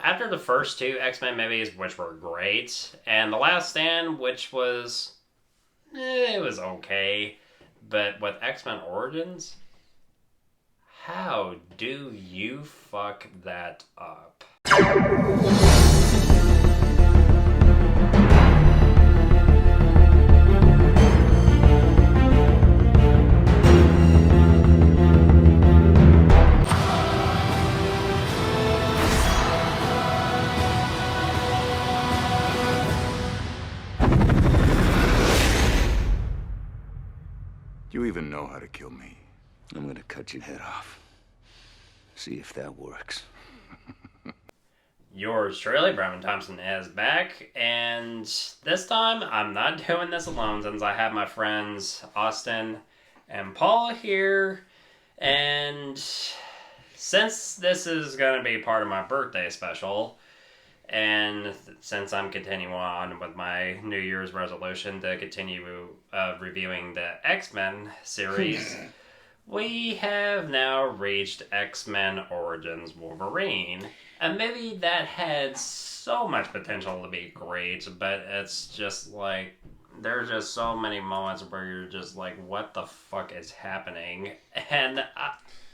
after the first two X-Men movies, which were great, and The Last Stand, which was, it was okay, but with X-Men Origins, how do you fuck that up? You even know how to kill me. I'm gonna cut your head off. See if that works. Yours truly, Brevin Thompson, is back, and this time I'm not doing this alone since I have my friends Huston and Paul here, and since this is going to be part of my birthday special, and since I'm continuing on with my New Year's resolution to continue reviewing the X-Men series, we have now reached X-Men Origins Wolverine. A movie that had so much potential to be great, but it's just like, there's just so many moments where you're just like, what the fuck is happening? And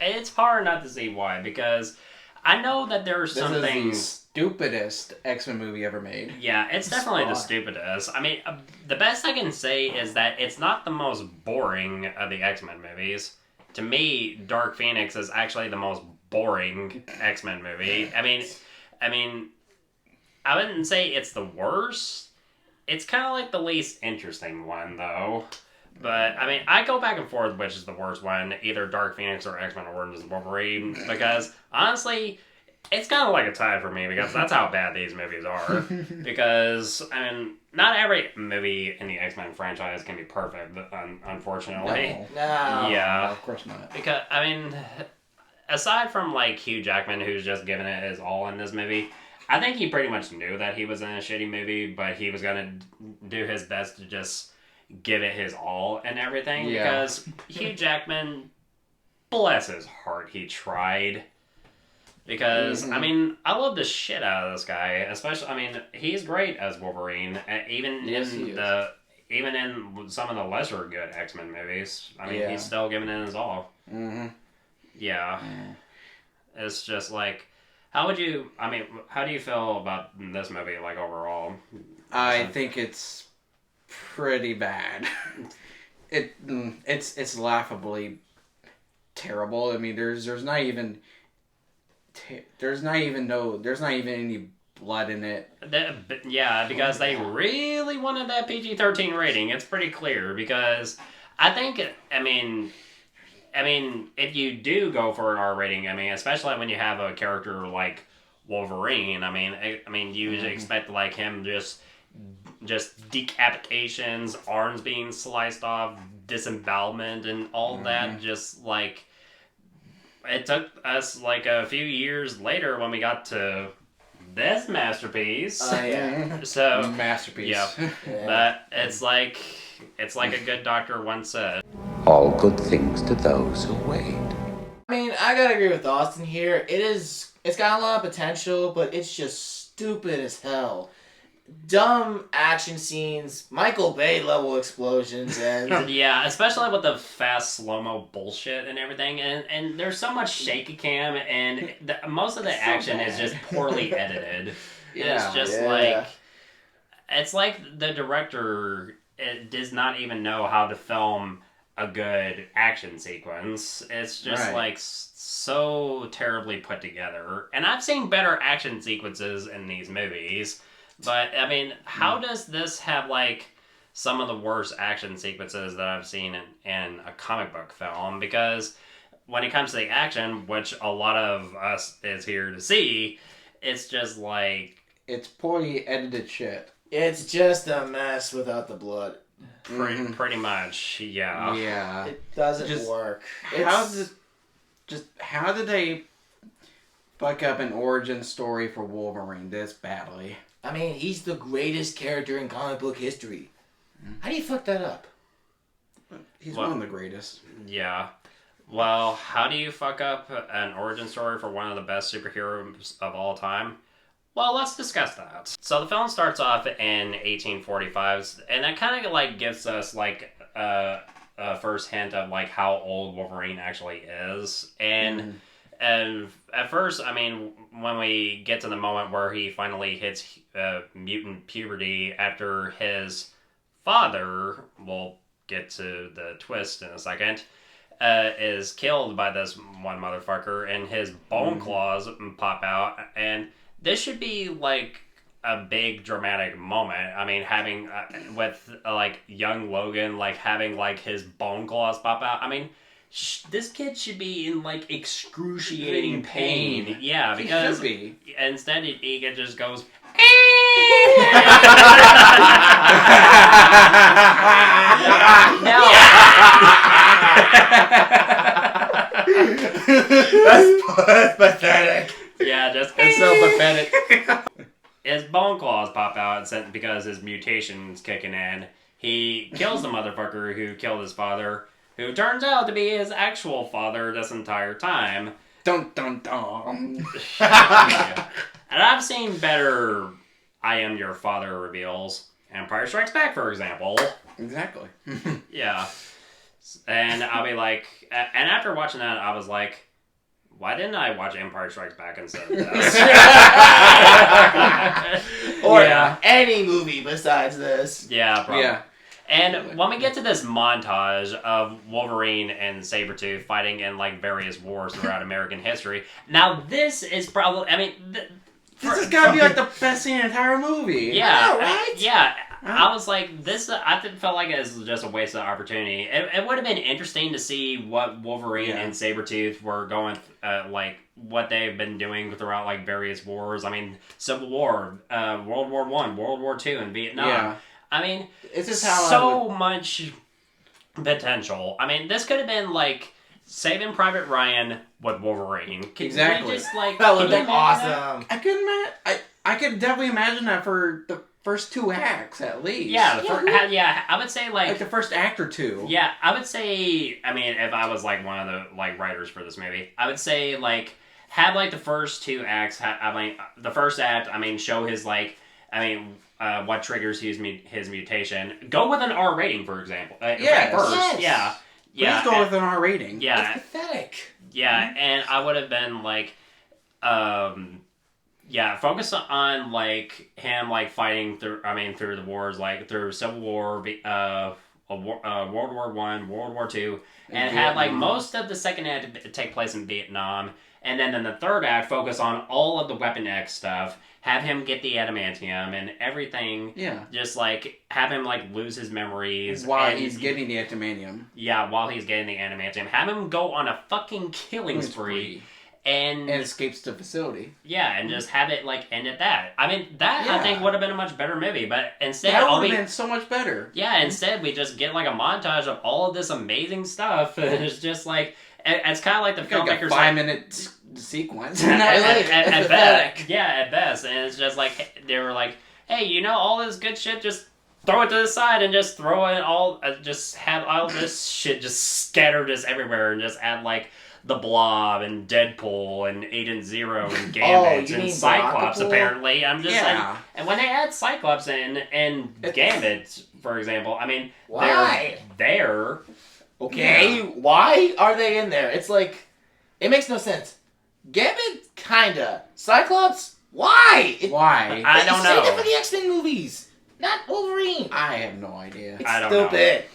it's hard not to see why, because I know that there are some things... stupidest X-Men movie ever made. Yeah, it's definitely the stupidest. I mean, the best I can say is that it's not the most boring of the X-Men movies. To me, Dark Phoenix is actually the most boring X-Men movie. I mean, I wouldn't say it's the worst. It's kind of like the least interesting one, though. But, I mean, I go back and forth which is the worst one, either Dark Phoenix or X-Men Origins Wolverine, because, honestly, it's kind of like a tie for me, because that's how bad these movies are. Because, I mean, not every movie in the X-Men franchise can be perfect, unfortunately. No, yeah. No, of course not. Because, I mean, aside from, like, Hugh Jackman, who's just giving it his all in this movie, I think he pretty much knew that he was in a shitty movie, but he was going to do his best to just give it his all and everything. Yeah. Because Hugh Jackman, bless his heart, he tried. Because, I mean, I love the shit out of this guy. Especially, I mean, he's great as Wolverine. Even even in some of the lesser good X-Men movies. I mean, he's still giving it his all. Mm-hmm. Yeah. It's just like, how do you feel about this movie, like, overall? I think it's pretty bad. It's laughably terrible. I mean, there's not even any blood in it. Yeah, because they really wanted that PG-13 rating. It's pretty clear, because I think, I mean, if you do go for an R rating, I mean, especially when you have a character like Wolverine, I mean, you usually expect like him just decapitations, arms being sliced off, disembowelment, and all that. Just like, it took us like a few years later when we got to this masterpiece. Oh yeah, so masterpiece. Yeah, but it's like a good doctor once said. All good things to those who wait. I mean, I gotta agree with Austin here. It's got a lot of potential, but it's just stupid as hell. Dumb action scenes, Michael Bay level explosions, and yeah, especially with the fast slow-mo bullshit and everything, and there's so much shaky cam, and most of the action is just poorly edited. It's just like, it's like the director does not even know how to film a good action sequence. It's just like so terribly put together. And I've seen better action sequences in these movies, but I mean, how does this have like some of the worst action sequences that I've seen in a comic book film? Because when it comes to the action, which a lot of us is here to see, it's just like, it's poorly edited shit. It's just a mess without the blood. Pretty much, yeah. Yeah. It doesn't work. How did they fuck up an origin story for Wolverine this badly? I mean, he's the greatest character in comic book history. How do you fuck that up? He's one of the greatest. Yeah. Well, how do you fuck up an origin story for one of the best superheroes of all time? Well, let's discuss that. So the film starts off in 1845, and that kind of like gives us like a first hint of like how old Wolverine actually is. And at first, I mean, when we get to the moment where he finally hits mutant puberty after his father, we'll get to the twist in a second, is killed by this one motherfucker, and his bone claws pop out, and this should be like a big dramatic moment. I mean, having with like young Logan, like having like his bone claws pop out. I mean, this kid should be in like excruciating pain. Yeah, because he should be. Instead he just goes. That's pathetic. Yeah, just It's so pathetic. his bone claws pop out because his mutation's kicking in. He kills the motherfucker who killed his father, who turns out to be his actual father this entire time. Dun dun dun. Yeah. And I've seen better I am your father reveals. Empire Strikes Back, for example. Exactly. Yeah. And I'll be like, and after watching that, I was like, why didn't I watch Empire Strikes Back instead of this? Or Yeah. any movie besides this. Yeah, probably. Yeah. And when we get to this montage of Wolverine and Sabretooth fighting in like various wars throughout American history, now this is probably, I mean, This has got to be like the best scene in the entire movie. yeah, Yeah, right? yeah. I was like, this. Felt like it was just a waste of opportunity. It would have been interesting to see what Wolverine and Sabretooth were going, like what they've been doing throughout like various wars. I mean, Civil War, World War I, World War II, and Vietnam. Yeah. I mean, It's just how so much potential. I mean, this could have been like Saving Private Ryan with Wolverine. Can Exactly. we just like That would can have you been imagine that? awesome. I could imagine. I could definitely imagine that for the first two acts at least. Yeah, I would say like the first act or two. yeah, I would say, I mean, if I was like one of the like writers for this movie, I would say like have like the first two acts. I mean, the first act. I mean, show his like. I mean, what triggers his mutation? Go with an R rating, for example. Yes. First, Yes. yeah. Please go with an R rating. Yeah, It's pathetic. yeah, and I would have been like, yeah, focus on like him like fighting through. I mean, through the wars, like through Civil War, World War I, World War II, and have like most of the second act take place in Vietnam, and then in the third act focus on all of the Weapon X stuff. Have him get the adamantium and everything. Yeah. Just like have him like lose his memories While and- he's getting the adamantium. Yeah, while he's getting the adamantium, have him go on a fucking killing spree. And escapes the facility. yeah, and just have it like end at that. I mean, that I Yeah. think would have been a much better movie, but instead, That all would we have been so much better. yeah, instead we just get like a montage of all of this amazing stuff, and it's just like it's kind of like the Like a filmmakers 5-minute sequence. at best, yeah, at best, and it's just like they were like, hey, you know, all this good shit, just throw it to the side and just throw it all, just have all this shit just scattered just everywhere, and just add like. The Blob and Deadpool and Agent Zero and Gambit you and mean Cyclops. Blockapool? Apparently, I'm just Yeah. like, and when they add Cyclops in and Gambit, for example, I mean, Why? they're there. Okay, why are they in there? It's like, it makes no sense. Gambit, kinda. Cyclops, why? Why? I don't Save it know. for the X-Men movies, not Wolverine. I have no idea. It's I don't know. stupid.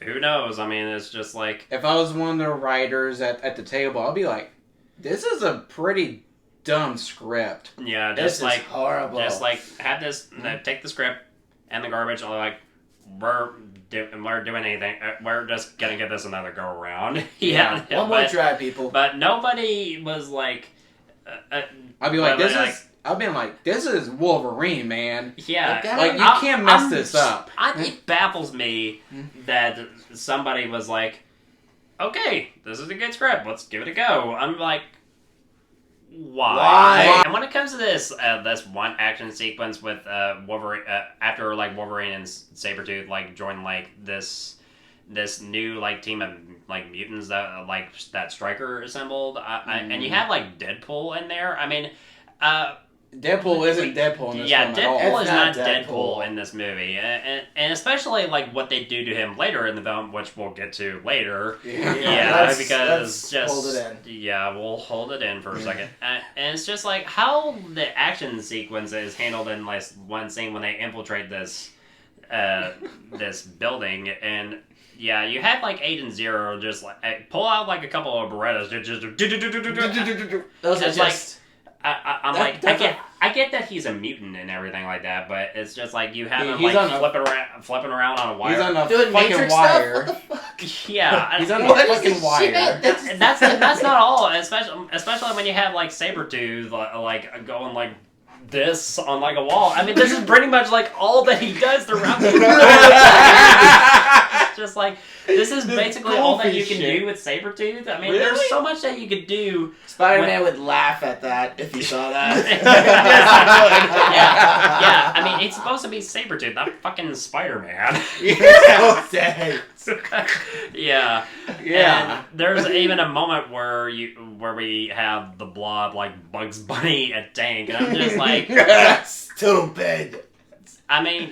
Who knows? I mean, it's just like, If I was one of the writers at the table, I'd be like, this is a pretty dumb script. yeah, This just is like, horrible. just like have this, take the script and the garbage, and like, we're doing anything. We're just gonna give this another go around. Yeah. One more try, people. But nobody was like, I'd be like, Well, I've been like, this is Wolverine, man. yeah, Okay. Like, you can't mess this up. It baffles me that somebody was like, okay, this is a good script, let's give it a go. I'm like, why? And when it comes to this this one action sequence with Wolverine, after like Wolverine and Sabretooth like join like this new like team of like mutants that that Stryker assembled, and you have like Deadpool in there. I mean, Deadpool isn't Deadpool in this yeah, film at all. Deadpool is not It's not Deadpool Deadpool. in this movie, and especially like what they do to him later in the film, which we'll get to later. Yeah, because let's hold it in. Yeah, we'll hold it in for a second, and it's just like how the action sequence is handled in like one scene when they infiltrate this this building, and yeah, you have like Agent Zero just like pull out like a couple of Berettas, Those are it's like. just... I'm That- like, that's I get that he's a mutant and everything like that, but it's just like you have him He's like on a- flipping around on a wire. He's on a Doing fucking Matrix wire. stuff? What the fuck? Yeah, He's on a What is fucking this wire. shit? that's not all. Especially when you have like Sabretooth like going like this on like a wall. I mean, this is pretty much like all that he does throughout the movie. It's just like this is basically all that you can shit. do with Sabretooth. I mean, Really? there's so much that you could do. Spider-Man would laugh at that if he saw that. Yeah. I mean, it's supposed to be Sabretooth, not fucking Spider-Man. So sad. Yeah. Yeah. And there's even a moment where we have the Blob like Bugs Bunny a tank, and I'm just like, Stupid. I mean,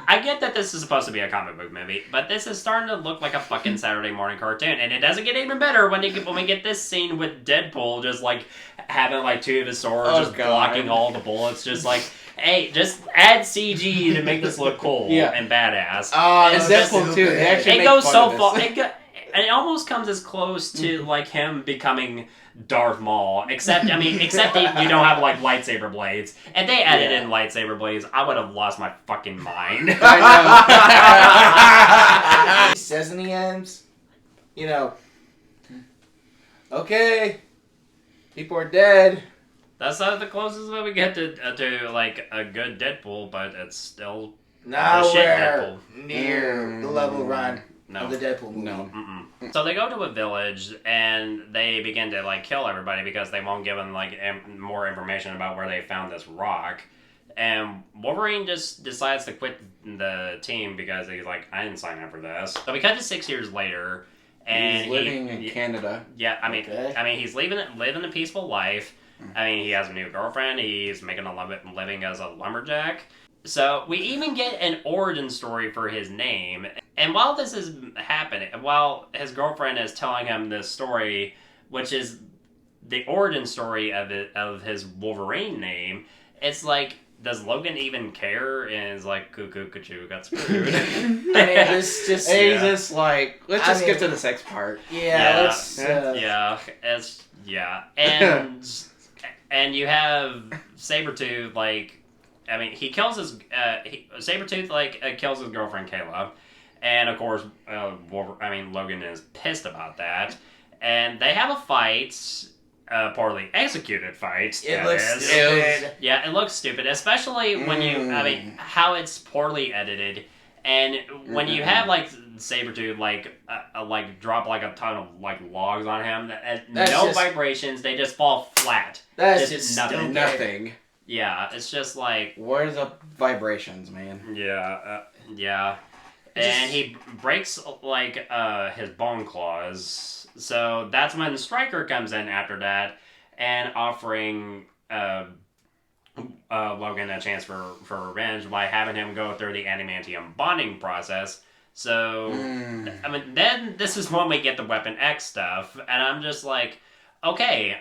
I get that this is supposed to be a comic book movie, but this is starting to look like a fucking Saturday morning cartoon, and it doesn't get even better when we get this scene with Deadpool just like having like two of his swords just God. blocking all the bullets, just like, hey, just add CG to make this look cool and badass. Oh, It's that's Deadpool too. They actually It make goes fun so of far. this. It almost comes as close to like him becoming Darth Maul, except that you don't have like lightsaber blades. If they added in lightsaber blades, I would have lost my fucking mind. I He says in the end, you know, okay, people are deid. That's not the closest that we get to like a good Deadpool, but it's still Nowhere Deadpool. near the level run no. of the Deadpool movie. No. Mm-mm. So they go to a village and they begin to like kill everybody because they won't give them like more information about where they found this rock. And Wolverine just decides to quit the team because he's like, I didn't sign up for this. So we cut to 6 years later, and He's living in Canada. Yeah, I mean, Okay. he's living a peaceful life. I mean, he has a new girlfriend. He's making a living as a lumberjack. So we even get an origin story for his name. And while this is happening, while his girlfriend is telling him this story, which is the origin story of his Wolverine name, it's like, does Logan even care? And it's like, cuckoo, cuckoo, got screwed. I mean, it's just... And he's just like, let's I just mean- get to the sex part. Yeah, let's... And you have Sabretooth, like, I mean, he kills his, Sabretooth, like, kills his girlfriend, Kayla. And, of course, Logan is pissed about that. And they have a fight, poorly executed fight. It that looks is. stupid. Yeah, it looks stupid, especially when how it's poorly edited. And when you have, like, Sabretooth, like drop, like, a ton of, like, logs on him, That's no just- vibrations, they just fall flat. That's Just just nothing. stupid. Nothing. Yeah, it's just like, Where's the vibrations, man? yeah. And he breaks, like, his bone claws. So that's when Stryker comes in after that and offering Logan a chance for revenge by having him go through the adamantium bonding process. So, I mean, then this is when we get the Weapon X stuff. And I'm just like, okay,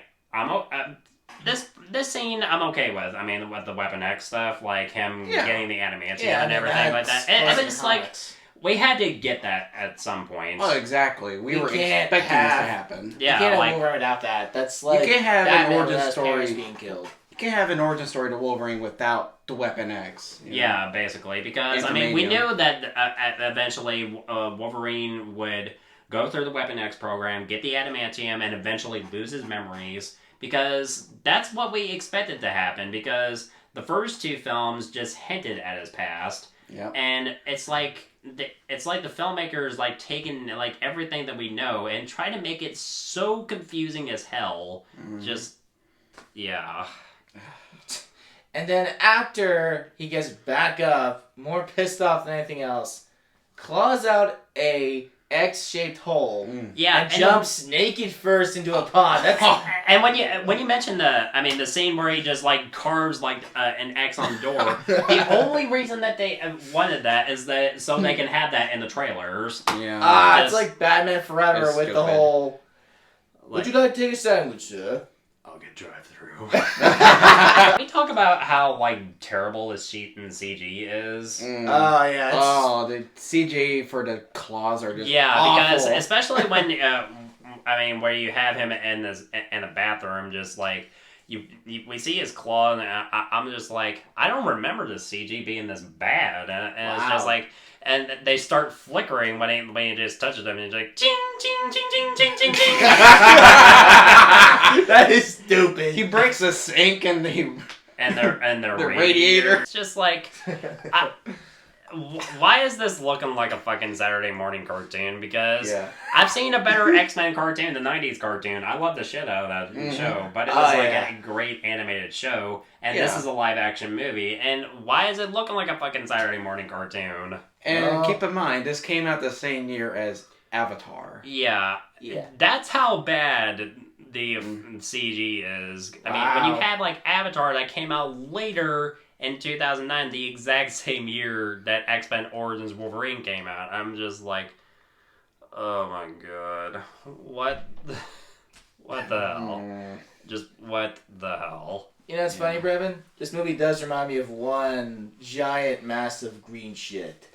this scene I'm okay with. I mean, with the Weapon X stuff, like him getting the adamantium and everything like that. And it's like, we had to get that at some point. Oh, exactly. We were can't expecting this to happen. Yeah, you can't like, have Wolverine without that. That's like can't have an Batman origin without his parents story. being killed. You can't have an origin story to Wolverine without the Weapon X. you know? yeah, basically, because I mean, we Adamantium. knew that eventually Wolverine would go through the Weapon X program, get the adamantium, and eventually lose his memories. Because that's what we expected to happen. Because the first two films just hinted at his past. Yep. And it's like the filmmakers like taking like everything that we know and try to make it so confusing as hell. Just yeah. And then after he gets back up, more pissed off than anything else, claws out a X-shaped hole Yeah, and jumps naked first into a pond. That's and when you mention the scene where he just like carves like an X on the door, the only reason that they wanted that is that so they can have that in the trailers. Yeah. It's like Batman Forever with the whole. Would you like to take a sandwich, sir? I'll get drive-through. We talk about how like terrible this sheet and CG is. Oh yeah. The CG for the claws are just awful. Because especially when where you have him in a bathroom, just like we see his claw, and I'm just like, I don't remember the CG being this bad, and it's just like. And they start flickering when he just touches them, and he's like, ching, ching, ching, ching, ching, ching, ching. That is stupid. He breaks the sink and the radiator. It's just like, why is this looking like a fucking Saturday morning cartoon? Because I've seen a better X-Men cartoon, the 90s cartoon. I love the shit out of that show, but it was a great animated show, and this is a live-action movie, and why is it looking like a fucking Saturday morning cartoon? And keep in mind, this came out the same year as Avatar. Yeah. That's how bad the CG is. I mean, when you had like Avatar that came out later in 2009, the exact same year that X-Men Origins Wolverine came out, I'm just like, oh my god, what the hell? Just what the hell? You know, it's funny, Brevin. This movie does remind me of one giant, massive green shit.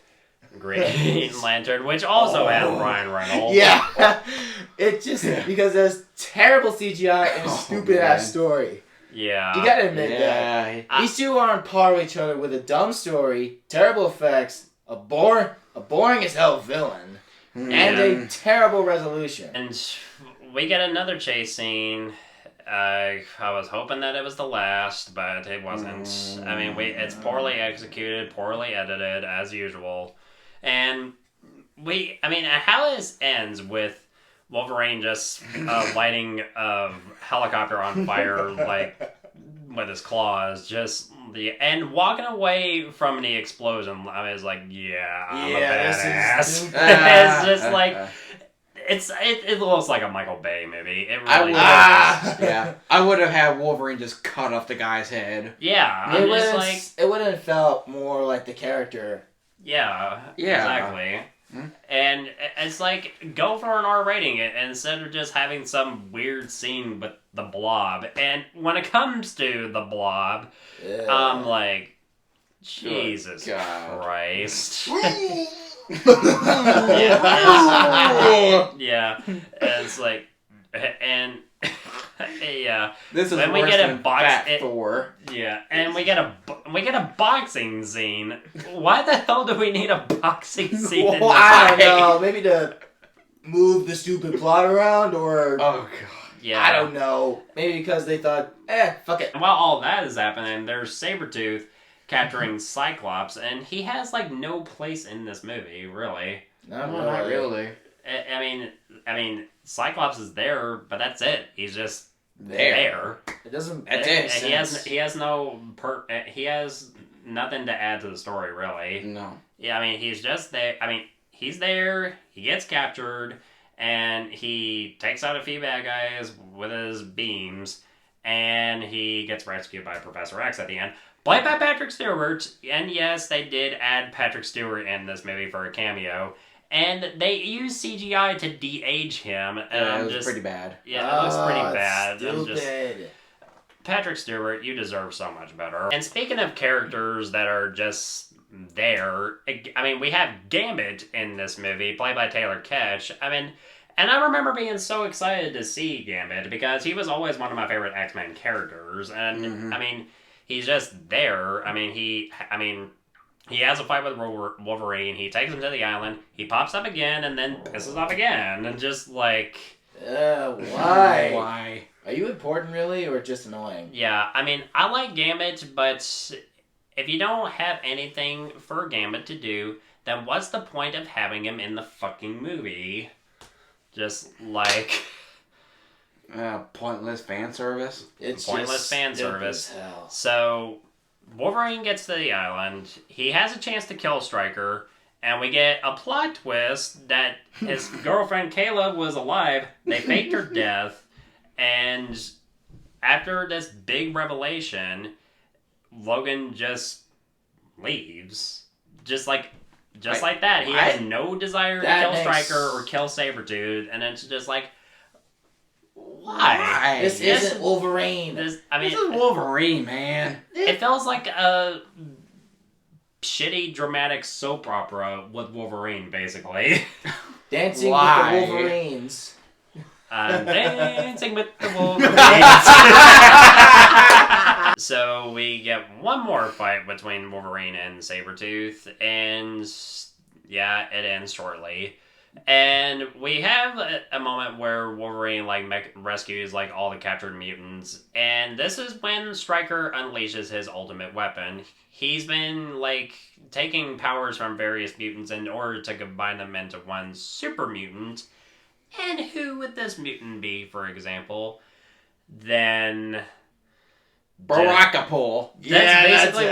Green Lantern, which also had Ryan Reynolds. Yeah, it just because there's terrible CGI and a stupid ass story. Yeah, you gotta admit that these two are on par with each other with a dumb story, terrible effects, a boring as hell villain, and a terrible resolution. And we get another chase scene. I was hoping that it was the last, but it wasn't. I mean, it's poorly executed, poorly edited, as usual. And how this ends with Wolverine just lighting a helicopter on fire, like, with his claws, and walking away from the explosion. I was like, I'm a badass. It's just like, it looks like a Michael Bay movie. It really does. I would have had Wolverine just cut off the guy's head. Yeah, it would have felt more like the character. Yeah, exactly. And it's like, go for an R rating instead of just having some weird scene with the Blob. And when it comes to the Blob, I'm like, Jesus Christ. It's like, and this is when worse we get than Fat Thor. Yeah, and we get a boxing scene. Why the hell do we need a boxing scene? I don't know. Maybe to move the stupid plot around, or yeah, I don't know. Maybe because they thought, fuck it. And while all that is happening, there's Sabretooth capturing Cyclops, and he has like no place in this movie, really. Not really. I mean, Cyclops is there, but that's it. He's just there. It doesn't. He has nothing to add to the story, really. No. Yeah, I mean, he's just there. I mean, he's there. He gets captured, and he takes out a few bad guys with his beams, and he gets rescued by Professor X at the end. Played by Patrick Stewart, and yes, they did add Patrick Stewart in this movie for a cameo. And they used CGI to de-age him. And it was pretty bad. Yeah, it looks pretty bad. Stupid. Patrick Stewart, you deserve so much better. And speaking of characters that are just there, I mean, we have Gambit in this movie, played by Taylor Kitsch. I mean, and I remember being so excited to see Gambit because he was always one of my favorite X-Men characters. And, I mean, he's just there. He has a fight with Wolverine. He takes him to the island. He pops up again and then pisses off again. And just like... why? Why? Are you important, really, or just annoying? Yeah, I mean, I like Gambit, but if you don't have anything for Gambit to do, then what's the point of having him in the fucking movie? Just like... pointless fan service. It's pointless fan service. As hell. So... Wolverine gets to the island. He has a chance to kill Stryker, And we get a plot twist that his girlfriend Kayla was alive. They faked her death. And after this big revelation, Logan just leaves. Just like that. He has no desire to kill Stryker or kill Sabretooth. And it's just like, why? This isn't Wolverine. This is Wolverine, man. It feels like a shitty dramatic soap opera with Wolverine, basically. Dancing with the Wolverines. I'm dancing with the Wolverines. So we get one more fight between Wolverine and Sabretooth, and yeah, it ends shortly. And we have a moment where Wolverine rescues all the captured mutants, and this is when Stryker unleashes his ultimate weapon. He's been taking powers from various mutants in order to combine them into one super mutant. And who would this mutant be, for example? Then Barakapool. That's basically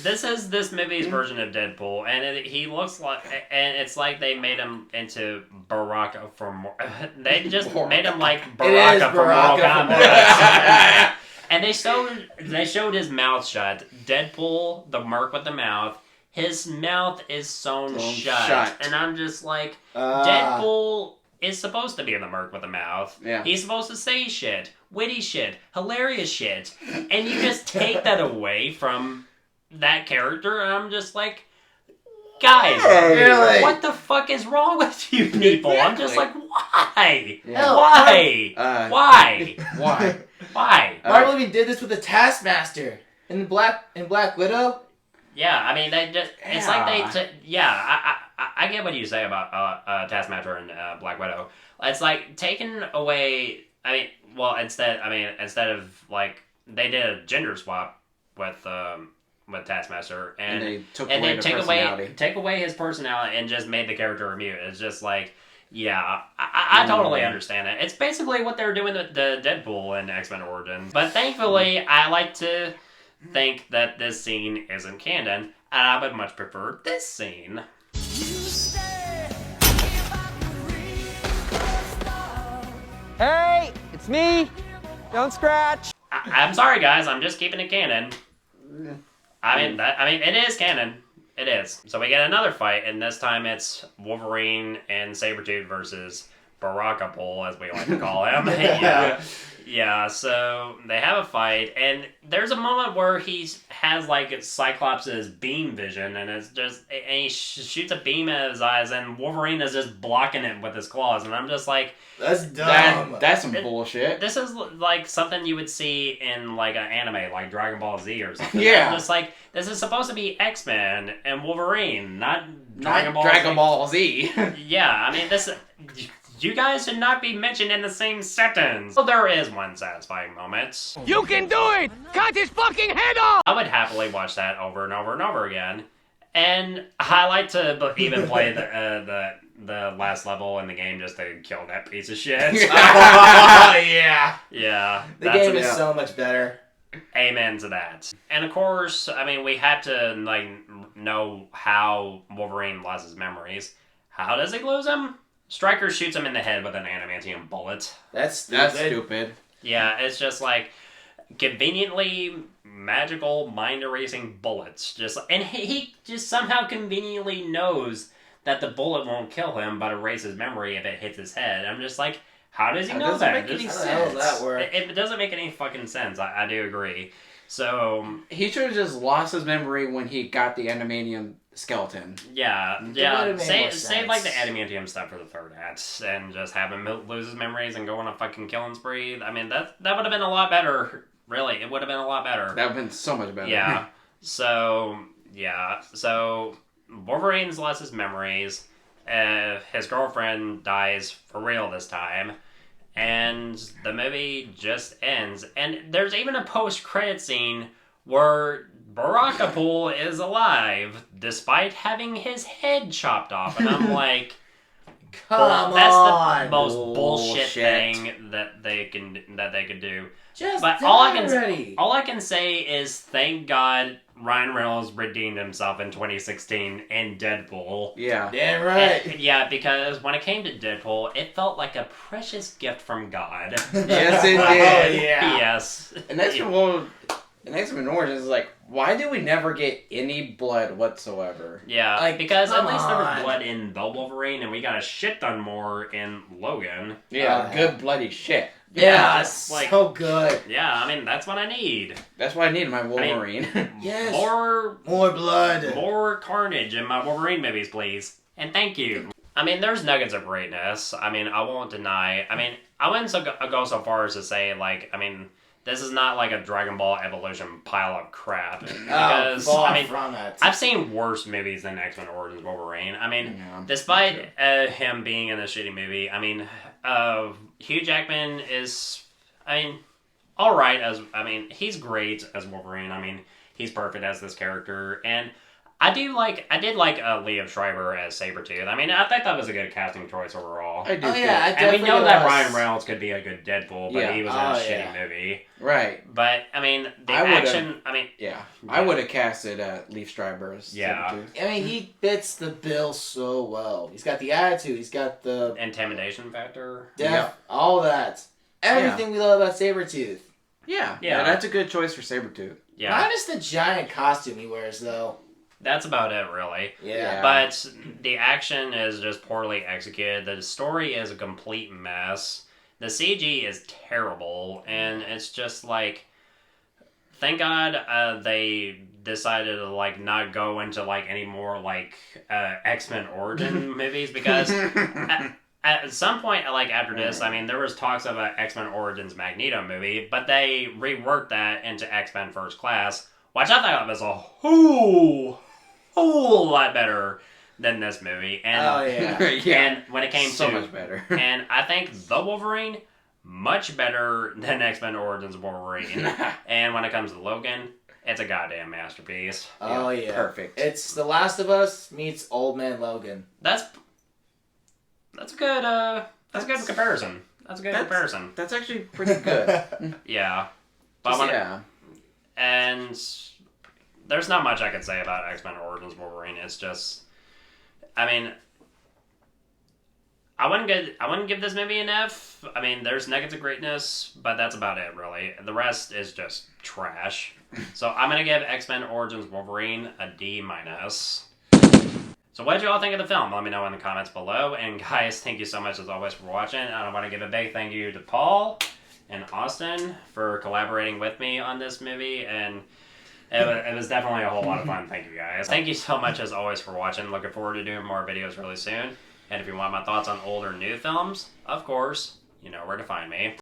this is this movie's version of Deadpool, and he looks like, and it's like they made him into Baraka from. They just made him like Baraka from Mortal Kombat. And they showed his mouth shut. Deadpool, the merc with the mouth, his mouth is sewn shut, and I'm just like, Deadpool is supposed to be the merc with the mouth. Yeah. He's supposed to say shit, witty shit, hilarious shit, and you just take that away from that character, and I'm just like, guys, really? What the fuck is wrong with you people? Exactly. I'm just like, why? Yeah. Why? Why? Why? Why? Marvel even did this with the Taskmaster in Black Widow. Yeah, I mean, they just, it's like they, I get what you say about Taskmaster and Black Widow. It's like taking away, instead of they did a gender swap with Taskmaster, and they took away take away his personality and just made the character a mute. It's just like, yeah, I totally understand it. It's basically what they're doing with the Deadpool and X-Men Origins. But thankfully, I like to think that this scene isn't canon, and I would much prefer this scene. Hey, it's me. Don't scratch. I'm sorry, guys. I'm just keeping it canon. It is canon. It is. So we get another fight, and this time it's Wolverine and Sabretooth versus Barakapool, as we like to call him. Yeah, so they have a fight, and there's a moment where he has Cyclops' beam vision, and he shoots a beam at his eyes, and Wolverine is just blocking it with his claws, and I'm just like, that's dumb. That's some bullshit. This is something you would see in an anime like Dragon Ball Z or something. Yeah. I'm just like, this is supposed to be X-Men and Wolverine, not Dragon Ball Z. Yeah, you guys should not be mentioned in the same sentence. Well, there is one satisfying moment. You can do it! Cut his fucking head off! I would happily watch that over and over and over again. And I like to even play the last level in the game just to kill that piece of shit. Yeah. Yeah. The game is so much better. Amen to that. And of course, we had to know how Wolverine lost his memories. How does he lose them? Stryker shoots him in the head with an adamantium bullet. That's stupid. Yeah, it's just conveniently magical mind-erasing bullets. And he just somehow conveniently knows that the bullet won't kill him, but erase his memory if it hits his head. I'm just like, how does he know that? How does that work? It doesn't make any fucking sense. I do agree. So he should have just lost his memory when he got the adamantium skeleton. Yeah. Save the adamantium stuff for the third act, and just have him lose his memories and go on a fucking killing spree. That would have been a lot better. Really, it would have been a lot better. That would have been so much better. Yeah. So Wolverine's lost his memories. His girlfriend dies for real this time. And the movie just ends. And there's even a post-credit scene where Barakapool is alive, despite having his head chopped off. And I'm like, that's the most bullshit thing that they could do. Just but all I can say is thank God Ryan Reynolds redeemed himself in 2016 in Deadpool. Yeah. Damn right. And- yeah, because when it came to Deadpool, it felt like a precious gift from God. Yes, it Oh, did. yeah. Yes. And X-Men Origins is like, why do we never get any blood whatsoever? Yeah, Like, because at come least there was on. blood in the Wolverine, and we got a shit ton more in Logan. Yeah, Oh, good bloody shit. Yeah, just like- so good. Yeah, I mean, that's what I need. That's why I need my Wolverine. Yes. More blood. More carnage in my Wolverine movies, please. And thank you. I mean, there's nuggets of greatness. I mean, I won't deny. I mean, I wouldn't go so far as to say, like, I mean, this is not like a Dragon Ball Evolution pile of crap. Because, far I mean, from it. I've seen worse movies than X-Men Origins Wolverine. I mean, Yeah, despite him being in a shitty movie, I mean, Hugh Jackman is, I mean, alright as, I mean, he's great as Wolverine. I mean, he's perfect as this character. And I did like Liev Schreiber as Sabretooth. I mean, I think that was a good casting choice overall. I do. Oh, too. yeah, I And we definitely know that was. Ryan Reynolds could be a good Deadpool, but Yeah. he was in Oh, a shitty yeah. movie. Right. But, I mean, the I would've- action, I mean, Yeah. I would have casted Liev Schreiber as Yeah. Sabretooth. I mean, he fits the bill so well. He's got the attitude. He's got the intimidation factor. all that. Everything we love about Sabretooth. Yeah. Yeah. That's a good choice for Sabretooth. Yeah, Minus the giant costume he wears, though. that's about it, really. Yeah. But the action is just poorly executed. The story is a complete mess. The CG is terrible, and it's just like, thank God they decided to like not go into like any more like X-Men origin movies, because at some point, like after this, I mean, there was talks of an X-Men Origins Magneto movie, but they reworked that into X-Men First Class, which I thought was a whole lot better than this movie. And, Oh, yeah. Yeah. And when it came so to, much better. and I think the Wolverine, much better than X-Men Origins Wolverine. And when it comes to Logan, it's a goddamn masterpiece. Oh, yeah. Perfect. It's The Last of Us meets Old Man Logan. That's a good good comparison. That's a good comparison. That's actually pretty good. Yeah. But when yeah. and there's not much I could say about X-Men Origins Wolverine. It's just, I mean, I wouldn't give this movie an F. I mean, there's nuggets of greatness, but that's about it, really. The rest is just trash. So I'm gonna give X-Men Origins Wolverine a D-. So what did you all think of the film? Let me know in the comments below. And guys, thank you so much as always for watching. And I want to give a big thank you to Paul and Austin for collaborating with me on this movie. And it was definitely a whole lot of fun. Thank you guys. Thank you so much as always for watching. Looking forward to doing more videos really soon. And if you want my thoughts on old or new films, of course, you know where to find me.